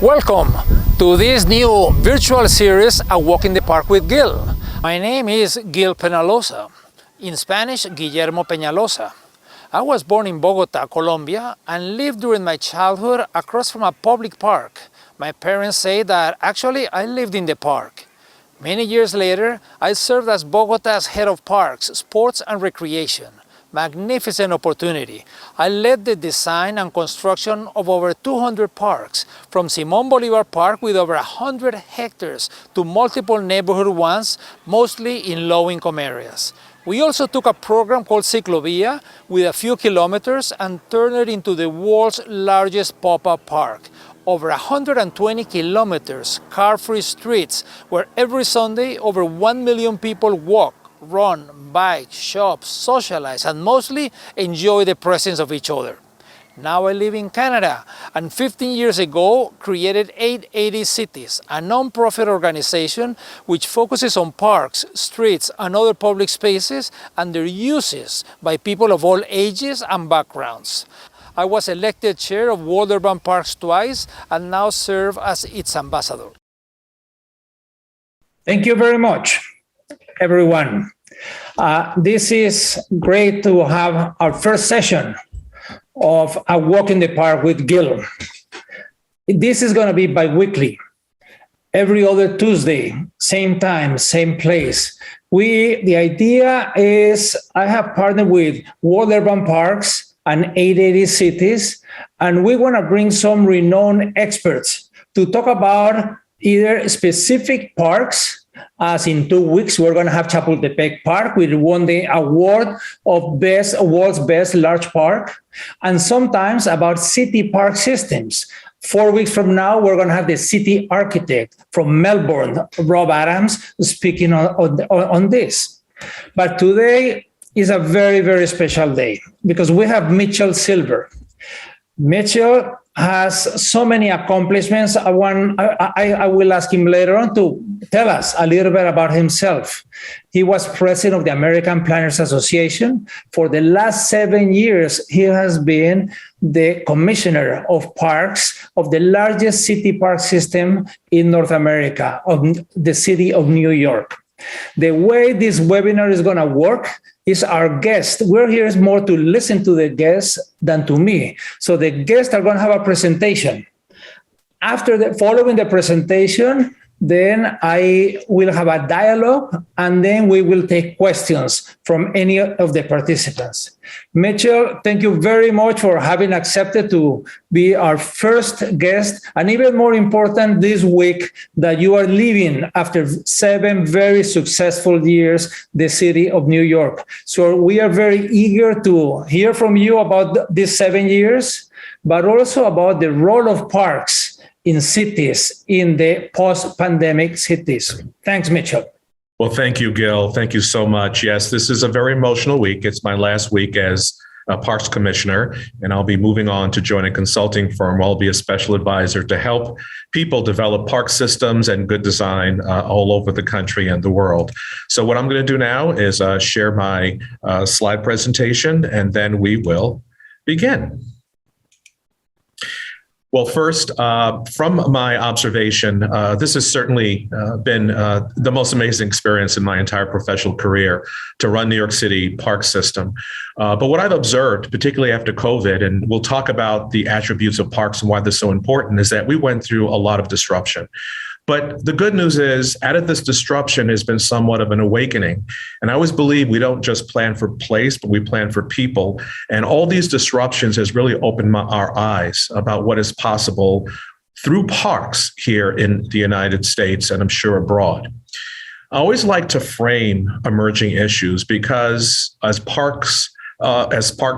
Welcome to this new virtual series, A Walk in the Park with Gil. My name is Gil Penalosa, in Spanish, Guillermo Peñalosa. I was born in Bogota, Colombia, and lived during my childhood across from a public park. My parents say that actually I lived in the park. Many years later, I served as Bogota's head of parks, sports and recreation. Magnificent opportunity. I led the design and construction of over 200 parks, from Simón Bolívar Park with over 100 hectares to multiple neighborhood ones, mostly in low-income areas. We also took a program called Ciclovia with a few kilometers and turned it into the world's largest pop-up park. Over 120 kilometers, car-free streets, where every Sunday over 1 million people walk, run, bike, shop, socialize, and mostly enjoy the presence of each other. Now I live in Canada, and 15 years ago created 880 Cities, a non-profit organization which focuses on parks, streets, and other public spaces and their uses by people of all ages and backgrounds. I was elected chair of World Urban Parks twice and now serve as its ambassador. Thank you very much, everyone. This is great to have our first session of A Walk in the Park with Gil. This is going to be bi-weekly, every other Tuesday, same time, same place. The idea is I have partnered with World Urban Parks and 880 Cities, and we want to bring some renowned experts to talk about either specific parks. As in 2 weeks, we're going to have Chapultepec Park, which won the award of world's best large park, and sometimes about city park systems. 4 weeks from now, we're going to have the city architect from Melbourne, Rob Adams, speaking on this. But today is a very, very special day because we have Mitchell Silver. Mitchell has so many accomplishments. I will ask him later on to tell us a little bit about himself. He was president of the American Planners Association. For the last 7 years, he has been the commissioner of parks of the largest city park system in North America, of the city of New York. The way this webinar is going to work is our guest. We're here more to listen to the guests than to me. So the guests are going to have a presentation. Following the presentation, then I will have a dialogue, and then we will take questions from any of the participants. Mitchell, thank you very much for having accepted to be our first guest, and even more important this week that you are leaving after 7 very successful years, the city of New York. So we are very eager to hear from you about these 7 years, but also about the role of parks in cities, in the post-pandemic cities. Thanks, Mitchell. Well, thank you, Gil. Thank you so much. Yes, this is a very emotional week. It's my last week as a Parks Commissioner, and I'll be moving on to join a consulting firm. I'll be a special advisor to help people develop park systems and good design all over the country and the world. So what I'm going to do now is share my slide presentation, and then we will begin. Well, first, from my observation, this has certainly been the most amazing experience in my entire professional career to run New York City park system. But what I've observed, particularly after COVID, and we'll talk about the attributes of parks and why they're so important, is that we went through a lot of disruption. But the good news is, out of this disruption has been somewhat of an awakening. And I always believe we don't just plan for place, but we plan for people. And all these disruptions has really opened our eyes about what is possible through parks here in the United States, and I'm sure abroad. I always like to frame emerging issues because as park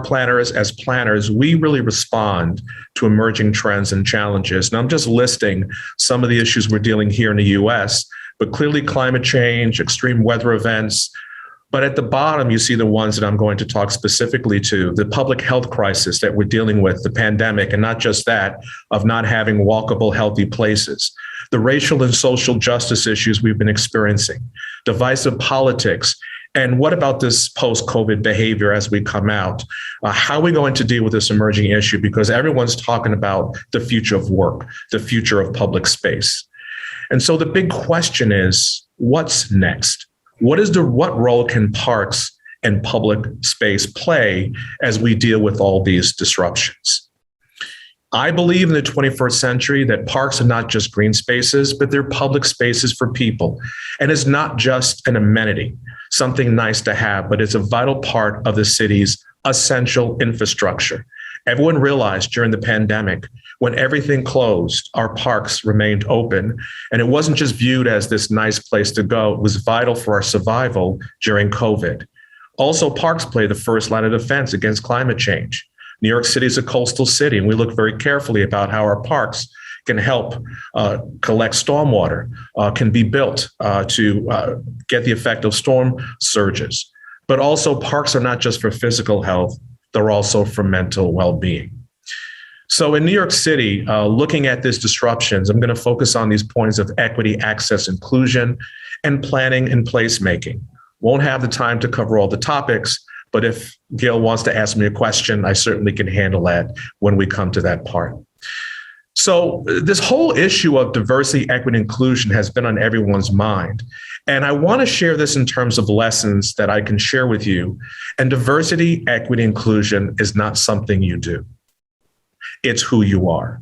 planners, as planners, we really respond to emerging trends and challenges. And I'm just listing some of the issues we're dealing here in the US, but clearly climate change, extreme weather events. But at the bottom, you see the ones that I'm going to talk specifically to, the public health crisis that we're dealing with, the pandemic, and not just that, of not having walkable, healthy places, the racial and social justice issues we've been experiencing, divisive politics, And what about this post-COVID behavior as we come out? How are we going to deal with this emerging issue? Because everyone's talking about the future of work, the future of public space. And so the big question is, what's next? What role can parks and public space play as we deal with all these disruptions? I believe in the 21st century that parks are not just green spaces, but they're public spaces for people. And it's not just an amenity, something nice to have, but it's a vital part of the city's essential infrastructure. Everyone realized during the pandemic, when everything closed, our parks remained open. And it wasn't just viewed as this nice place to go, it was vital for our survival during COVID. Also, parks play the first line of defense against climate change. New York City is a coastal city, and we look very carefully about how our parks can help collect stormwater, can be built to get the effect of storm surges. But also, parks are not just for physical health, they're also for mental well-being. So in New York City, looking at these disruptions, I'm going to focus on these points of equity, access, inclusion, and planning and placemaking. Won't have the time to cover all the topics, but if Gil wants to ask me a question, I certainly can handle that when we come to that part. So this whole issue of diversity, equity, inclusion has been on everyone's mind. And I want to share this in terms of lessons that I can share with you. And diversity, equity, inclusion is not something you do. It's who you are.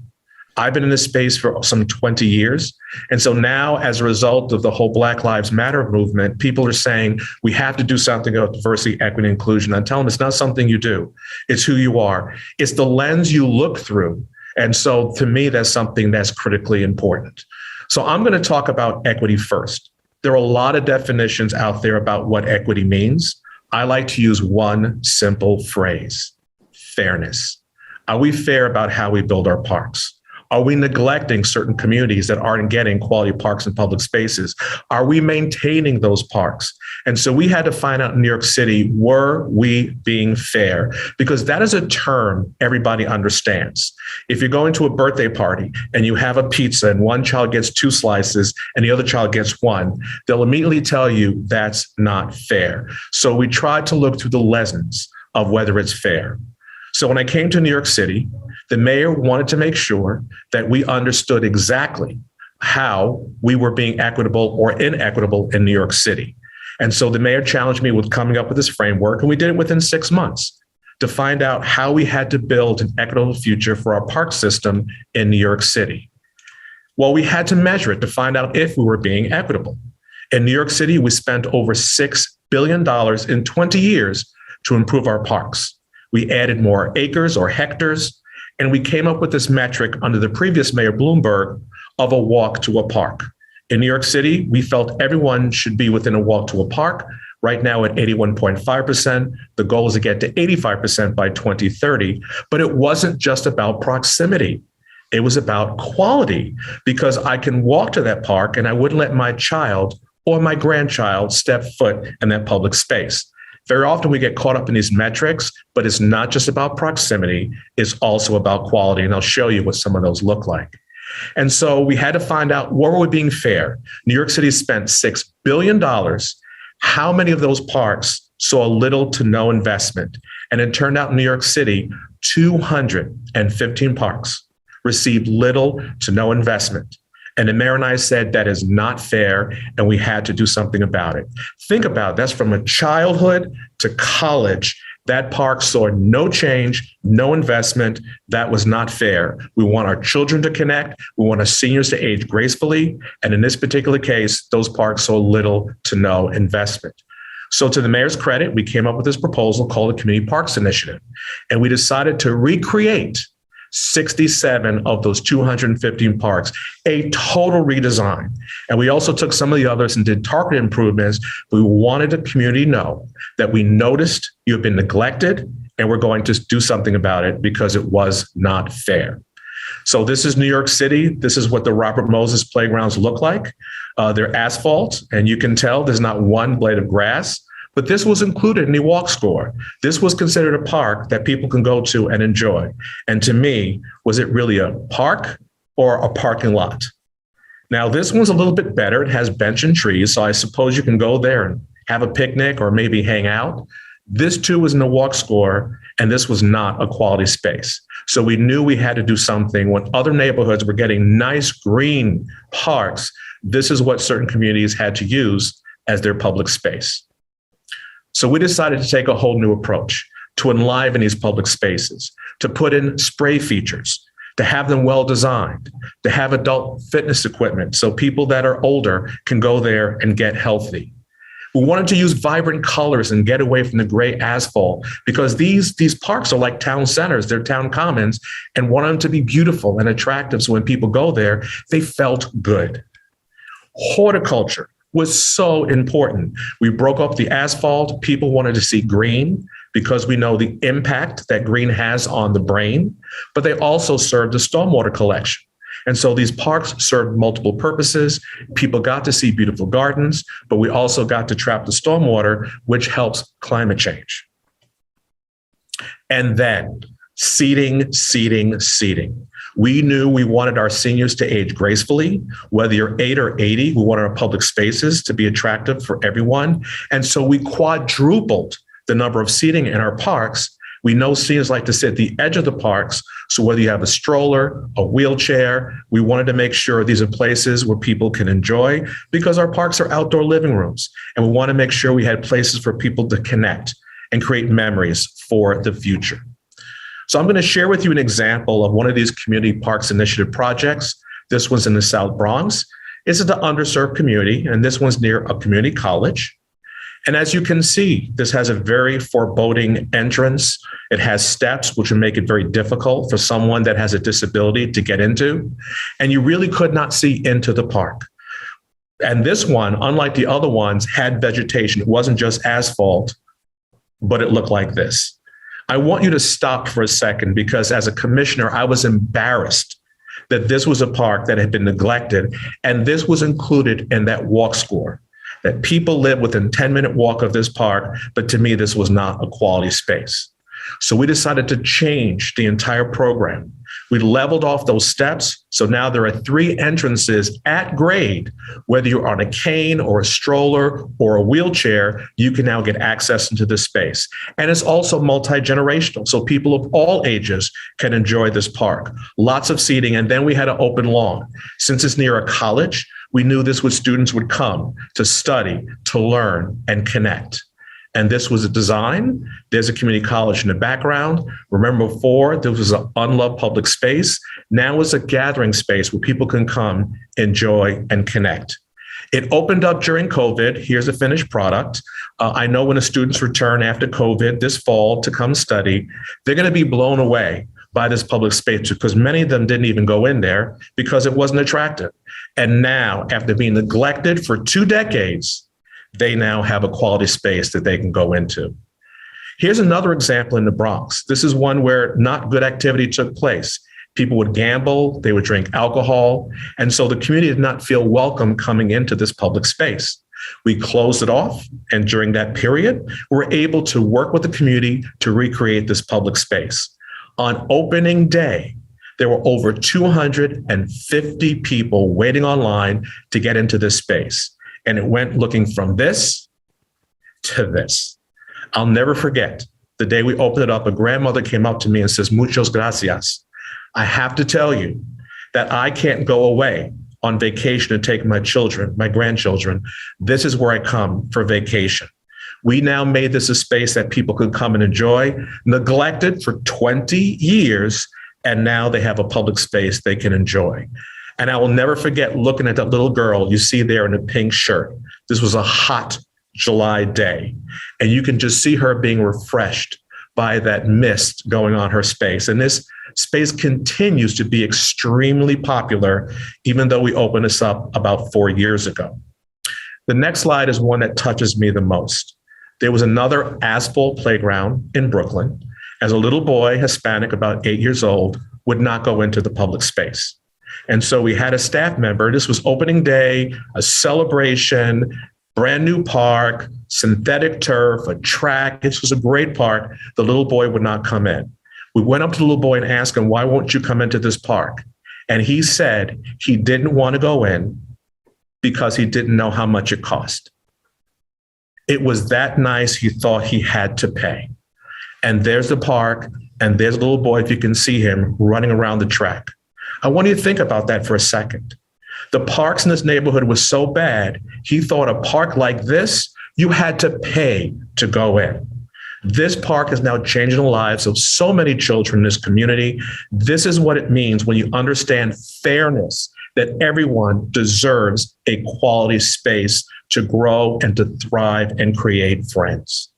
I've been in this space for some 20 years. And so now, as a result of the whole Black Lives Matter movement, people are saying we have to do something about diversity, equity, inclusion. I tell them it's not something you do. It's who you are. It's the lens you look through. And so to me, that's something that's critically important. So I'm going to talk about equity first. There are a lot of definitions out there about what equity means. I like to use one simple phrase: fairness. Are we fair about how we build our parks? Are we neglecting certain communities that aren't getting quality parks and public spaces? Are we maintaining those parks? And so we had to find out in New York City, were we being fair? Because that is a term everybody understands. If you're going to a birthday party and you have a pizza and one child gets 2 slices and the other child gets 1, they'll immediately tell you that's not fair. So we tried to look through the lens of whether it's fair. So when I came to New York City, the mayor wanted to make sure that we understood exactly how we were being equitable or inequitable in New York City. And so the mayor challenged me with coming up with this framework, and we did it within 6 months to find out how we had to build an equitable future for our park system in New York City. Well, we had to measure it to find out if we were being equitable. In New York City, we spent over $6 billion in 20 years to improve our parks. We added more acres or hectares, and we came up with this metric under the previous Mayor Bloomberg of a walk to a park. In New York City, we felt everyone should be within a walk to a park. Right now at 81.5%, the goal is to get to 85% by 2030. But it wasn't just about proximity. It was about quality, because I can walk to that park and I wouldn't let my child or my grandchild step foot in that public space. Very often we get caught up in these metrics, but it's not just about proximity, it's also about quality. And I'll show you what some of those look like. And so we had to find out, were we being fair? New York City spent $6 billion. How many of those parks saw little to no investment? And it turned out in New York City, 215 parks received little to no investment. And the mayor and I said that is not fair, and we had to do something about it. Think about it. That's from a childhood to college. That park saw no change, no investment. That was not fair. We want our children to connect. We want our seniors to age gracefully. And in this particular case, those parks saw little to no investment. So to the mayor's credit, we came up with this proposal called the Community Parks Initiative. And we decided to recreate 67 of those 215 parks, a total redesign. And we also took some of the others and did targeted improvements. We wanted the community to know that we noticed you have been neglected and we're going to do something about it because it was not fair. So this is New York City. This is what the Robert Moses playgrounds look like. They're asphalt, and you can tell there's not one blade of grass. But this was included in the walk score. This was considered a park that people can go to and enjoy. And to me, was it really a park or a parking lot? Now, this one's a little bit better. It has bench and trees, so I suppose you can go there and have a picnic, or maybe hang out. This too was in the walk score, and this was not a quality space. So we knew we had to do something. When other neighborhoods were getting nice green parks, this is what certain communities had to use as their public space. So we decided to take a whole new approach to enliven these public spaces, to put in spray features, to have them well designed, to have adult fitness equipment so people that are older can go there and get healthy. We wanted to use vibrant colors and get away from the gray asphalt, because these parks are like town centers, they're town commons, and want them to be beautiful and attractive so when people go there, they felt good. Horticulture was so important. We broke up the asphalt. People wanted to see green because we know the impact that green has on the brain, but they also served the stormwater collection. And so these parks served multiple purposes. People got to see beautiful gardens, but we also got to trap the stormwater, which helps climate change. And then seating. We knew we wanted our seniors to age gracefully. Whether you're 8 or 80, we wanted our public spaces to be attractive for everyone. And so we quadrupled the number of seating in our parks. We know seniors like to sit at the edge of the parks. So whether you have a stroller, a wheelchair, we wanted to make sure these are places where people can enjoy, because our parks are outdoor living rooms. And we want to make sure we had places for people to connect and create memories for the future. So I'm going to share with you an example of one of these Community Parks Initiative projects. This one's in the South Bronx. This is the underserved community, and this one's near a community college. And as you can see, this has a very foreboding entrance. It has steps, which would make it very difficult for someone that has a disability to get into. And you really could not see into the park. And this one, unlike the other ones, had vegetation. It wasn't just asphalt, but it looked like this. I want you to stop for a second, because as a commissioner, I was embarrassed that this was a park that had been neglected. And this was included in that walk score, that people live within 10-minute walk of this park. But to me, this was not a quality space. So we decided to change the entire program. We leveled off those steps. So now there are 3 entrances at grade. Whether you're on a cane or a stroller or a wheelchair, you can now get access into this space. And it's also multi-generational. So people of all ages can enjoy this park. Lots of seating. And then we had an open lawn. Since it's near a college, we knew this was students would come to study, to learn, and connect. And this was a design. There's a community college in the background. Remember before, there was an unloved public space. Now it's a gathering space where people can come, enjoy, and connect. It opened up during COVID. Here's a finished product. I know when the students return after COVID this fall to come study, they're going to be blown away by this public space, because many of them didn't even go in there because it wasn't attractive. And now, after being neglected for 2 decades, they now have a quality space that they can go into. Here's another example in the Bronx. This is one where not good activity took place. People would gamble, they would drink alcohol, and so the community did not feel welcome coming into this public space. We closed it off, and during that period, we were able to work with the community to recreate this public space. On opening day, there were over 250 people waiting online to get into this space. And it went looking from this to this. I'll never forget the day we opened it up. A grandmother came up to me and says, "Muchas gracias. I have to tell you that I can't go away on vacation to take my children, my grandchildren. This is where I come for vacation." We now made this a space that people could come and enjoy, neglected for 20 years, and now they have a public space they can enjoy. And I will never forget looking at that little girl you see there in a pink shirt. This was a hot July day, and you can just see her being refreshed by that mist going on her space. And this space continues to be extremely popular, even though we opened this up about 4 years ago. The next slide is one that touches me the most. There was another asphalt playground in Brooklyn. As a little boy, Hispanic, about 8 years old, would not go into the public space. And so we had a staff member. This was opening day, a celebration, brand new park, synthetic turf, a track. This was a great park. The little boy would not come in. We went up to the little boy and asked him, "Why won't you come into this park?" And he said he didn't want to go in because he didn't know how much it cost. It was that nice, he thought he had to pay. And there's the park, and there's a little boy, if you can see him, running around the track. I want you to think about that for a second. The parks in this neighborhood was so bad, he thought a park like this, you had to pay to go in. This park is now changing the lives of so many children in this community. This is what it means when you understand fairness, that everyone deserves a quality space to grow and to thrive and create friends.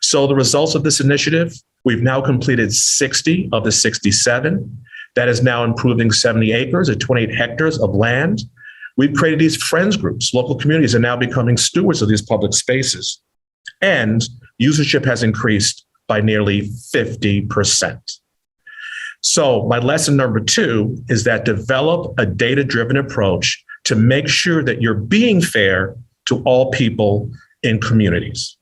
So the results of this initiative, we've now completed 60 of the 67. That is now improving 70 acres or 28 hectares of land. We've created these friends groups. Local communities are now becoming stewards of these public spaces. And usership has increased by nearly 50%. So my lesson number 2 is that develop a data-driven approach to make sure that you're being fair to all people in communities.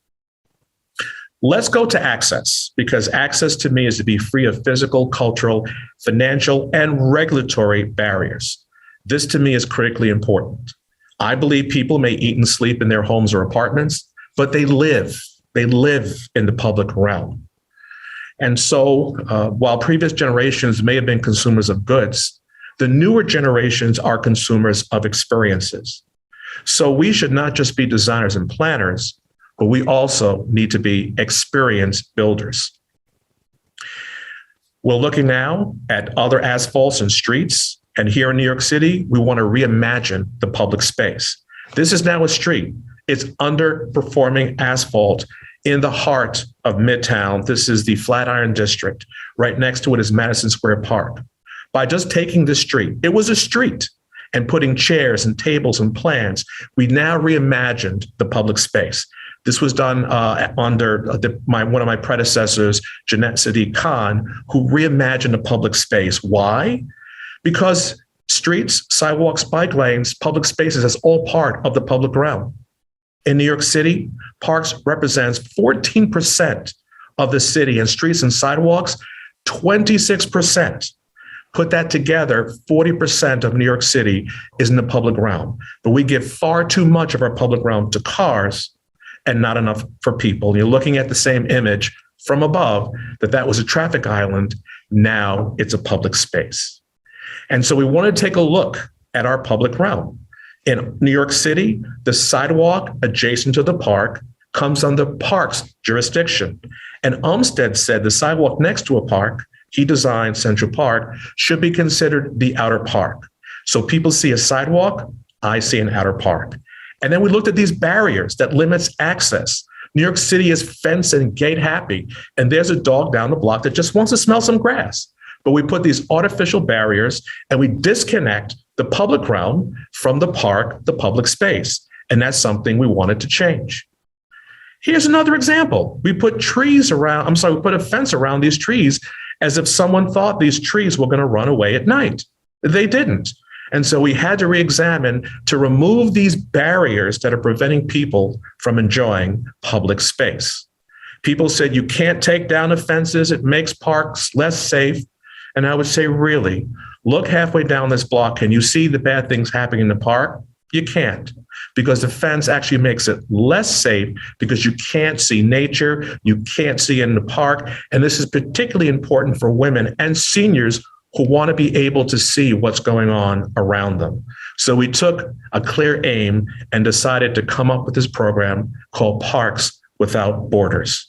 Let's go to access, because access to me is to be free of physical, cultural, financial, and regulatory barriers. This to me is critically important. I believe people may eat and sleep in their homes or apartments, but they live in the public realm. And so while previous generations may have been consumers of goods, the newer generations are consumers of experiences. So we should not just be designers and planners, but we also need to be experience builders. We're looking now at other asphalts and streets. And here in New York City, we want to reimagine the public space. This is now a street. It's underperforming asphalt in the heart of Midtown. This is the Flatiron District. Right next to it is Madison Square Park. By just taking this street, it was a street, and putting chairs and tables and plants, we now reimagined the public space. This was done under one of my predecessors, Jeanette Sadiq Khan, who reimagined the public space. Why? Because streets, sidewalks, bike lanes, public spaces is all part of the public realm. In New York City, parks represents 14% of the city, and streets and sidewalks, 26%. Put that together, 40% of New York City is in the public realm. But we give far too much of our public realm to cars and not enough for people. And you're looking at the same image from above, that was a traffic island. Now it's a public space. And so we want to take a look at our public realm. In New York City, the sidewalk adjacent to the park comes under parks jurisdiction. And Umstead said the sidewalk next to a park, he designed Central Park, should be considered the outer park. So people see a sidewalk, I see an outer park. And then we looked at these barriers that limits access. New York City is fence and gate happy, and there's a dog down the block that just wants to smell some grass. But we put these artificial barriers and we disconnect the public realm from the park, the public space. And that's something we wanted to change. Here's another example. We put we put a fence around these trees as if someone thought these trees were going to run away at night. They didn't. And so we had to re-examine to remove these barriers that are preventing people from enjoying public space. People said, you can't take down the fences. It makes parks less safe. And I would say, really, look halfway down this block. Can you see the bad things happening in the park? You can't, because the fence actually makes it less safe because you can't see nature, you can't see it in the park. And this is particularly important for women and seniors who want to be able to see what's going on around them. So we took a clear aim and decided to come up with this program called Parks Without Borders.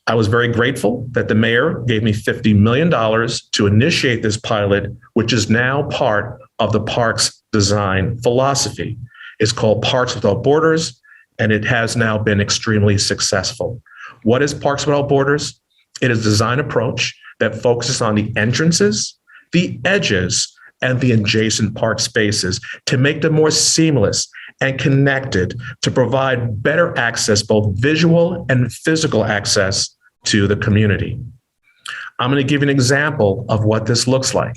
I was very grateful that the mayor gave me $50 million to initiate this pilot, which is now part of the parks design philosophy. It's called Parks Without Borders, and it has now been extremely successful. What is Parks Without Borders? It is a design approach that focuses on the entrances, the edges, and the adjacent park spaces to make them more seamless and connected to provide better access, both visual and physical access to the community. I'm going to give you an example of what this looks like.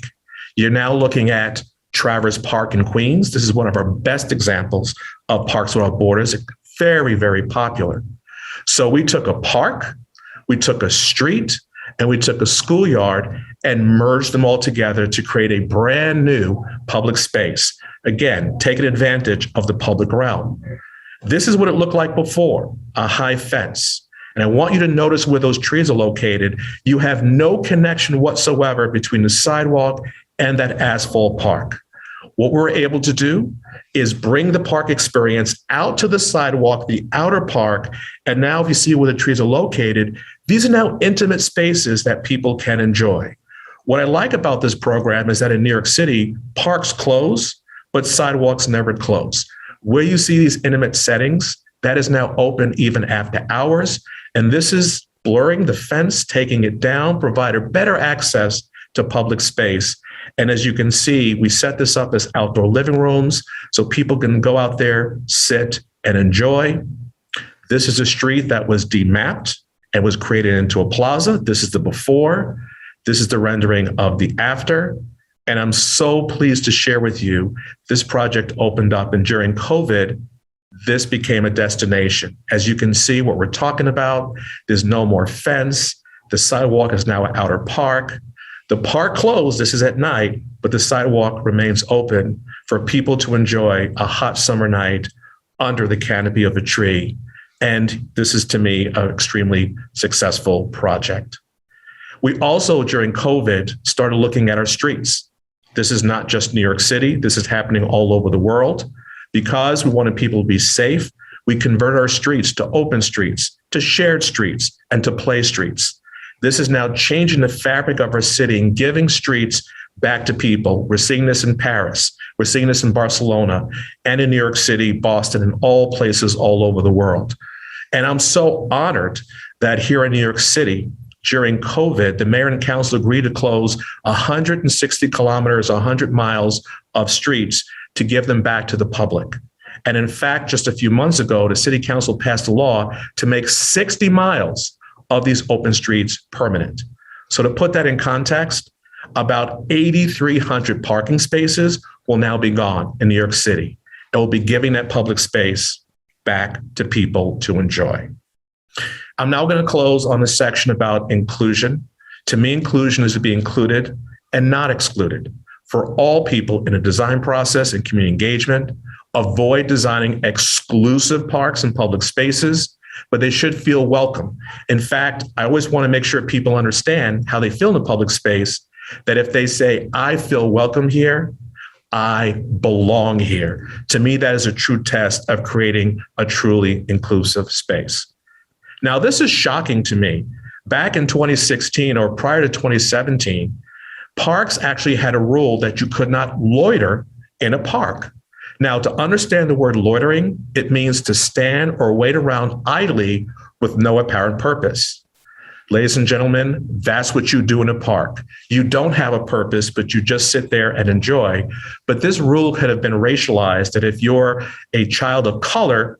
You're now looking at Travers Park in Queens. This is one of our best examples of Parks Without Borders. Very, very popular. So we took a park, we took a street, and we took a schoolyard and merged them all together to create a brand new public space. Again, taking advantage of the public realm. This is what it looked like before, a high fence. And I want you to notice where those trees are located. You have no connection whatsoever between the sidewalk and that asphalt park. What we're able to do is bring the park experience out to the sidewalk, the outer park. And now if you see where the trees are located, these are now intimate spaces that people can enjoy. What I like about this program is that in New York City, parks close, but sidewalks never close. Where you see these intimate settings, that is now open even after hours. And this is blurring the fence, taking it down, provide better access to public space. And as you can see, we set this up as outdoor living rooms so people can go out there, sit, and enjoy. This is a street that was demapped and was created into a plaza. This is the before. This is the rendering of the after. And I'm so pleased to share with you, this project opened up, and during COVID, this became a destination. As you can see what we're talking about, there's no more fence. The sidewalk is now an outer park. The park closed, this is at night, but the sidewalk remains open for people to enjoy a hot summer night under the canopy of a tree. And this is, to me, an extremely successful project. We also, during COVID, started looking at our streets. This is not just New York City. This is happening all over the world. Because we wanted people to be safe, we converted our streets to open streets, to shared streets, and to play streets. This is now changing the fabric of our city and giving streets back to people. We're seeing this in Paris. We're seeing this in Barcelona and in New York City, Boston, and all places all over the world. And I'm so honored that here in New York City, during COVID, the mayor and council agreed to close 160 kilometers, 100 miles of streets to give them back to the public. And in fact, just a few months ago, the city council passed a law to make 60 miles of these open streets permanent. So to put that in context, about 8,300 parking spaces will now be gone in New York City. And we'll be giving that public space back to people to enjoy. I'm now going to close on the section about inclusion. To me, inclusion is to be included and not excluded for all people in a design process and community engagement. Avoid designing exclusive parks and public spaces, but they should feel welcome. In fact, I always want to make sure people understand how they feel in the public space, that if they say, I feel welcome here, I belong here. To me, that is a true test of creating a truly inclusive space. Now, this is shocking to me. Back in 2016 or prior to 2017, parks actually had a rule that you could not loiter in a park. Now, to understand the word loitering, it means to stand or wait around idly with no apparent purpose. Ladies and gentlemen, that's what you do in a park. You don't have a purpose, but you just sit there and enjoy. But this rule could have been racialized, that if you're a child of color,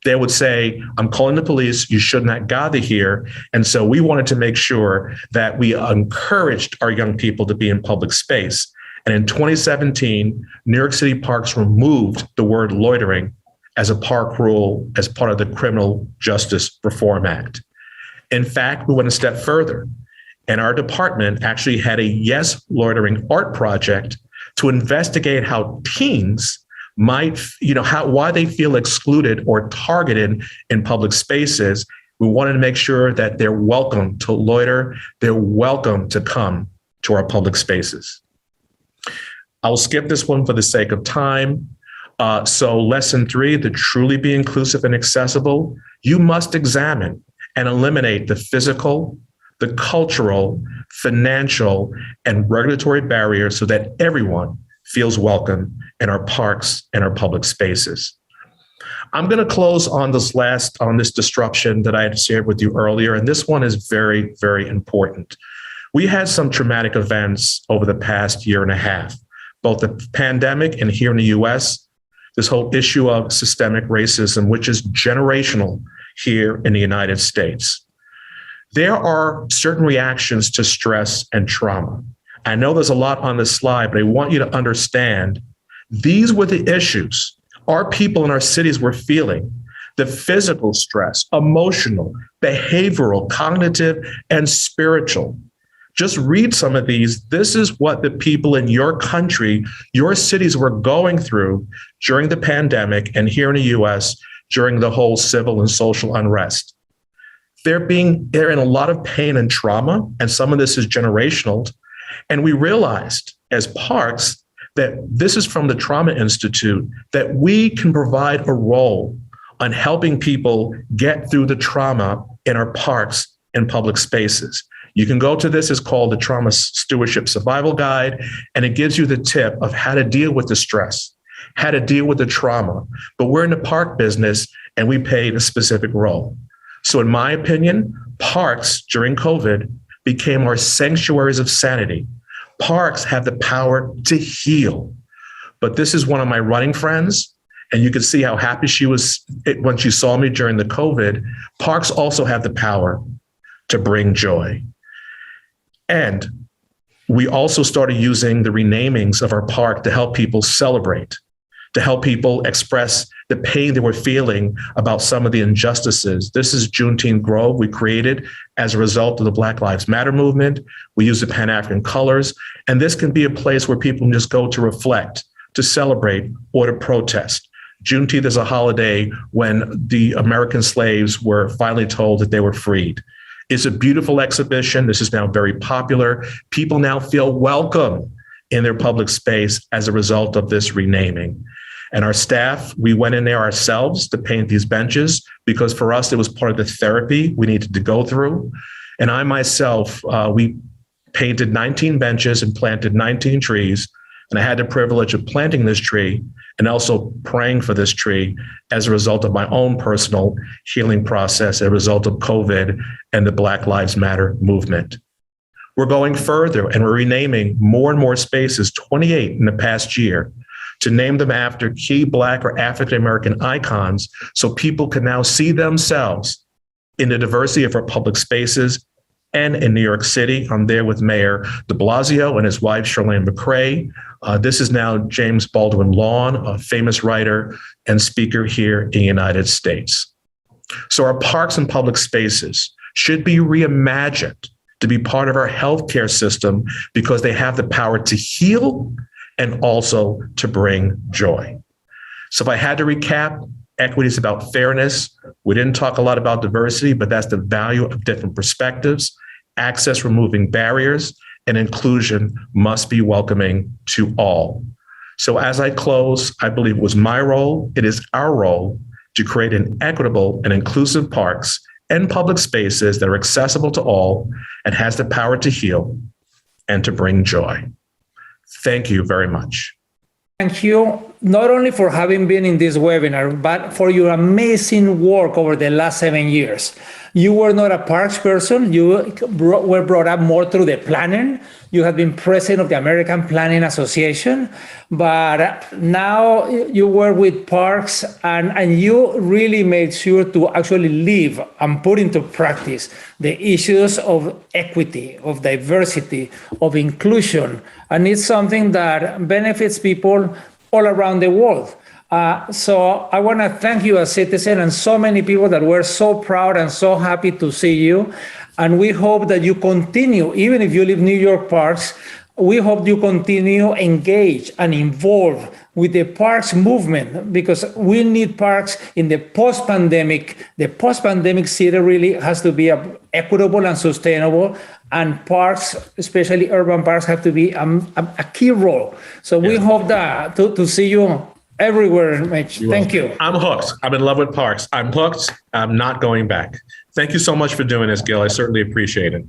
they would say, I'm calling the police, you should not gather here. And so we wanted to make sure that we encouraged our young people to be in public space. And in 2017, New York City Parks removed the word loitering as a park rule as part of the Criminal Justice Reform Act. In fact, we went a step further, and our department actually had a Yes Loitering art project to investigate how teens might, why they feel excluded or targeted in public spaces. We wanted to make sure that they're welcome to loiter, they're welcome to come to our public spaces. I'll skip this one for the sake of time. So lesson 3, to truly be inclusive and accessible, you must examine and eliminate the physical, the cultural, financial, and regulatory barriers so that everyone feels welcome in our parks and our public spaces. I'm going to close on this disruption that I had shared with you earlier, and this one is very, very important. We had some traumatic events over the past year and a half, both the pandemic and here in the US, this whole issue of systemic racism, which is generational here in the United States. There are certain reactions to stress and trauma. I know there's a lot on this slide, but I want you to understand these were the issues our people in our cities were feeling. The physical stress, emotional, behavioral, cognitive, and spiritual. Just read some of these. This is what the people in your country, your cities were going through during the pandemic and here in the US during the whole civil and social unrest. They're in a lot of pain and trauma, and some of this is generational. And we realized as parks that this is from the Trauma Institute, that we can provide a role on helping people get through the trauma in our parks and public spaces. You can go to this, it's called the Trauma Stewardship Survival Guide, and it gives you the tip of how to deal with the stress, how to deal with the trauma. But we're in the park business and we played a specific role. So in my opinion, parks during COVID became our sanctuaries of sanity. Parks have the power to heal. But this is one of my running friends, and you can see how happy she was when she saw me during the COVID. Parks also have the power to bring joy. And we also started using the renamings of our park to help people celebrate, to help people express the pain they were feeling about some of the injustices. This is Juneteenth Grove we created as a result of the Black Lives Matter movement. We use the Pan-African colors, and this can be a place where people can just go to reflect, to celebrate, or to protest. Juneteenth is a holiday when the American slaves were finally told that they were freed. It's a beautiful exhibition. This is now very popular. People now feel welcome in their public space as a result of this renaming. And our staff, we went in there ourselves to paint these benches because for us, it was part of the therapy we needed to go through. And I myself, we painted 19 benches and planted 19 trees. And I had the privilege of planting this tree and also praying for this tree as a result of my own personal healing process, as a result of COVID and the Black Lives Matter movement. We're going further and we're renaming more and more spaces, 28 in the past year, to name them after key Black or African-American icons so people can now see themselves in the diversity of our public spaces. And in New York City, I'm there with Mayor de Blasio and his wife, Charlene McCray. This is now James Baldwin Lawn, a famous writer and speaker here in the United States. So our parks and public spaces should be reimagined to be part of our healthcare system because they have the power to heal and also to bring joy. So if I had to recap, equity is about fairness. We didn't talk a lot about diversity, but that's the value of different perspectives, access, removing barriers, and inclusion must be welcoming to all. So as I close, I believe it was my role, it is our role to create an equitable and inclusive parks and public spaces that are accessible to all and has the power to heal and to bring joy. Thank you very much. Thank you, not only for having been in this webinar, but for your amazing work over the last 7 years. You were not a parks person. You were brought up more through the planning. You have been president of the American Planning Association, but now you work with parks and you really made sure to actually live and put into practice the issues of equity, of diversity, of inclusion. And it's something that benefits people all around the world. So I want to thank you as citizen and so many people that were so proud and so happy to see you. And we hope that you continue, even if you live New York Parks, we hope you continue engaged and involved with the parks movement because we need parks in the post-pandemic. The post-pandemic city really has to be equitable and sustainable, and parks, especially urban parks, have to be a key role. So we hope that to see you everywhere, Mitch. Thank you. I'm hooked. I'm in love with parks. I'm hooked. I'm not going back. Thank you so much for doing this, Gil. I certainly appreciate it.